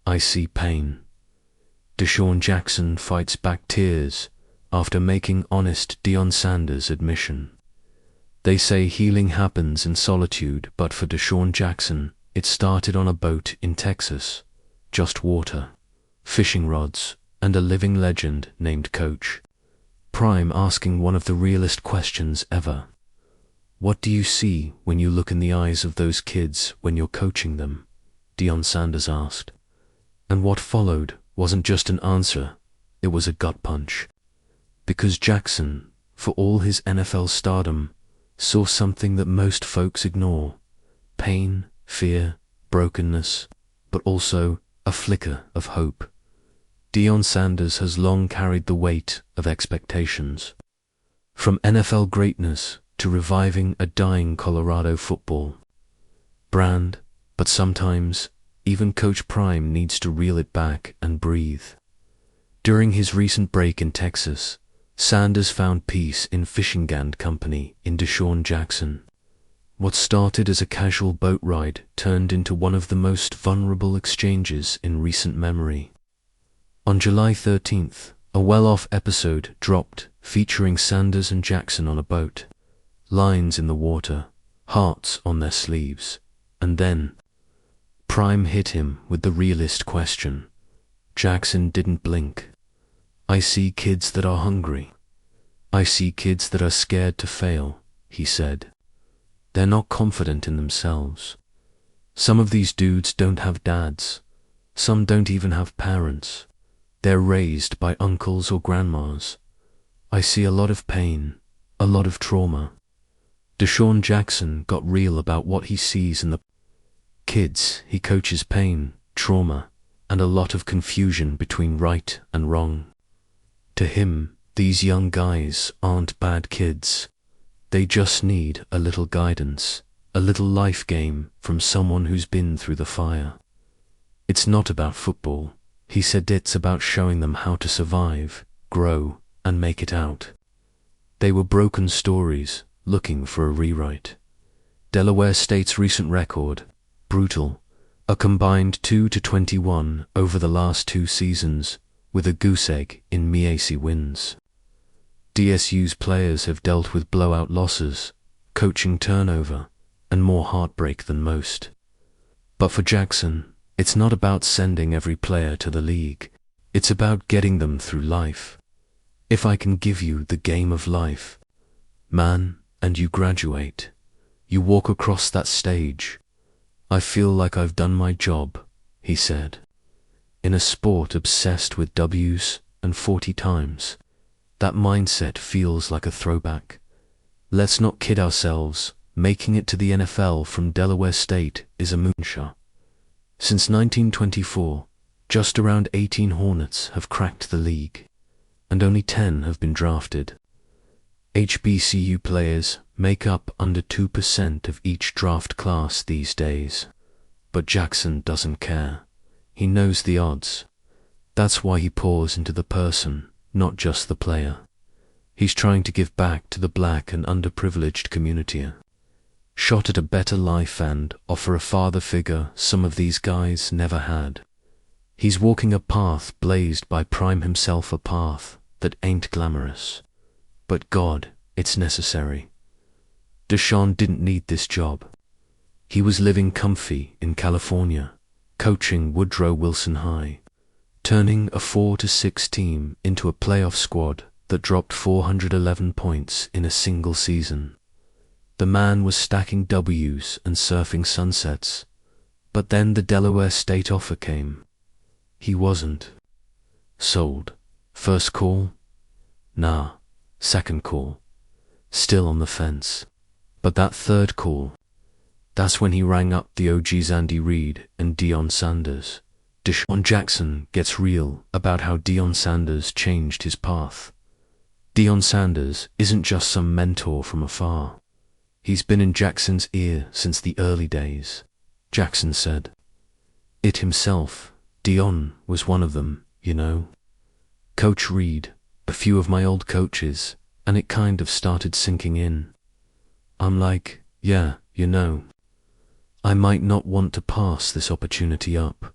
I see pain. DeSean Jackson fights back tears after making honest Deion Sanders admission. They say healing happens in solitude, but for DeSean Jackson, it started on a boat in Texas. Just water, fishing rods, and a living legend named Coach Prime asking one of the realest questions ever. What do you see when you look in the eyes of those kids when you're coaching them? Deion Sanders asked. And what followed wasn't just an answer, it was a gut punch. Because Jackson, for all his NFL stardom, saw something that most folks ignore: pain, fear, brokenness, but also a flicker of hope. Deion Sanders has long carried the weight of expectations. From NFL greatness to reviving a dying Colorado football brand, but sometimes even Coach Prime needs to reel it back and breathe. During his recent break in Texas, Sanders found peace in fishing company in DeSean Jackson. What started as a casual boat ride turned into one of the most vulnerable exchanges in recent memory. On July 13th, a well-off episode dropped featuring Sanders and Jackson on a boat. Lines in the water, hearts on their sleeves, and then Prime hit him with the realist question. Jackson didn't blink. I see kids that are hungry. I see kids that are scared to fail, he said. They're not confident in themselves. Some of these dudes don't have dads. Some don't even have parents. They're raised by uncles or grandmas. I see a lot of pain, a lot of trauma. DeSean Jackson got real about what he sees in the kids he coaches: pain, trauma, and a lot of confusion between right and wrong. To him, these young guys aren't bad kids. They just need a little guidance, a little life game from someone who's been through the fire. It's not about football, he said. It's about showing them how to survive, grow, and make it out. They were broken stories, looking for a rewrite. Delaware State's recent record, brutal, a combined 2-21 over the last 2 seasons, with a goose egg in Miesi wins. DSU's players have dealt with blowout losses, coaching turnover, and more heartbreak than most. But for Jackson, it's not about sending every player to the league. It's about getting them through life. If I can give you the game of life, man, and you graduate, you walk across that stage, I feel like I've done my job, he said. In a sport obsessed with W's and 40 times, that mindset feels like a throwback. Let's not kid ourselves, making it to the NFL from Delaware State is a moonshot. Since 1924, just around 18 Hornets have cracked the league, and only 10 have been drafted. HBCU players make up under 2% of each draft class these days. But Jackson doesn't care. He knows the odds. That's why he pours into the person, not just the player. He's trying to give back to the black and underprivileged community. Shot at a better life and offer a father figure some of these guys never had. He's walking a path blazed by Prime himself, a path that ain't glamorous. But God, it's necessary. DeSean didn't need this job. He was living comfy in California, coaching Woodrow Wilson High, turning a 4-6 team into a playoff squad that dropped 411 points in a single season. The man was stacking W's and surfing sunsets, but then the Delaware State offer came. He wasn't sold. First call? Nah. Second call? Still on the fence. But that third call, that's when he rang up the OGs Andy Reid and Deion Sanders. DeSean Jackson gets real about how Deion Sanders changed his path. Deion Sanders isn't just some mentor from afar. He's been in Jackson's ear since the early days, Jackson said. It himself, Deion, was one of them, you know. Coach Reid, a few of my old coaches, and it kind of started sinking in. I'm like, yeah, you know, I might not want to pass this opportunity up.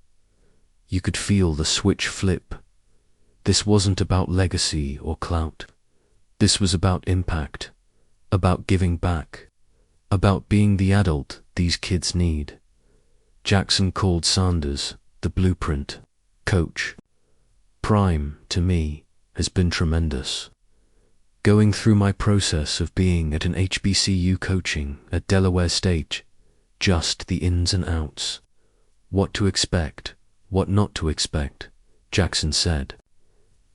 you could feel the switch flip. This wasn't about legacy or clout. This was about impact, about giving back, about being the adult these kids need. Jackson called Sanders the blueprint coach. Prime, to me, has been tremendous. Going through my process of being at an HBCU coaching at Delaware State, just the ins and outs. What to expect, what not to expect, Jackson said.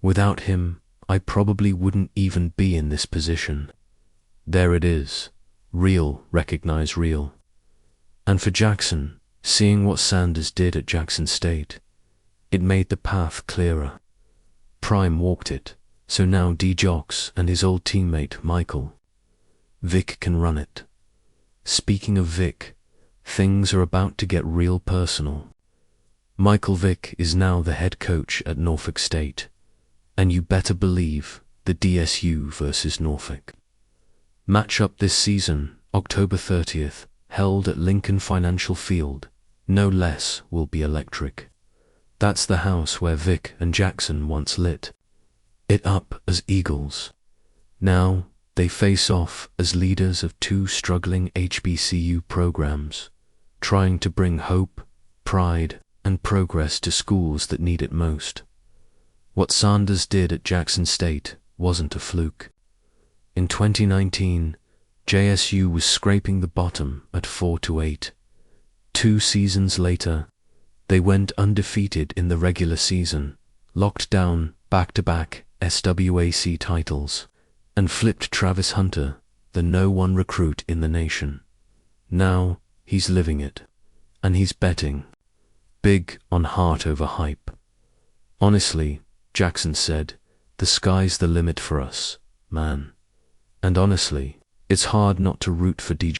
Without him, I probably wouldn't even be in this position. There it is. Real recognize real. And for Jackson, seeing what Sanders did at Jackson State, it made the path clearer. Prime walked it, so now D-Jocks and his old teammate Michael. Vic can run it. Speaking of Vic, things are about to get real personal. Michael Vick is now the head coach at Norfolk State, and you better believe the DSU versus Norfolk. Matchup this season, October 30th, held at Lincoln Financial Field, no less, will be electric. That's the house where Vic and Jackson once lit it up as Eagles. Now they face off as leaders of two struggling HBCU programs, trying to bring hope, pride, and progress to schools that need it most. What Sanders did at Jackson State wasn't a fluke. In 2019, JSU was scraping the bottom at 4-8. 2 seasons later, they went undefeated in the regular season, locked down back-to-back SWAC titles, and flipped Travis Hunter, the #1 recruit in the nation. Now, he's living it, and he's betting big on heart over hype. Honestly, Jackson said, the sky's the limit for us, man. And honestly, it's hard not to root for DJ.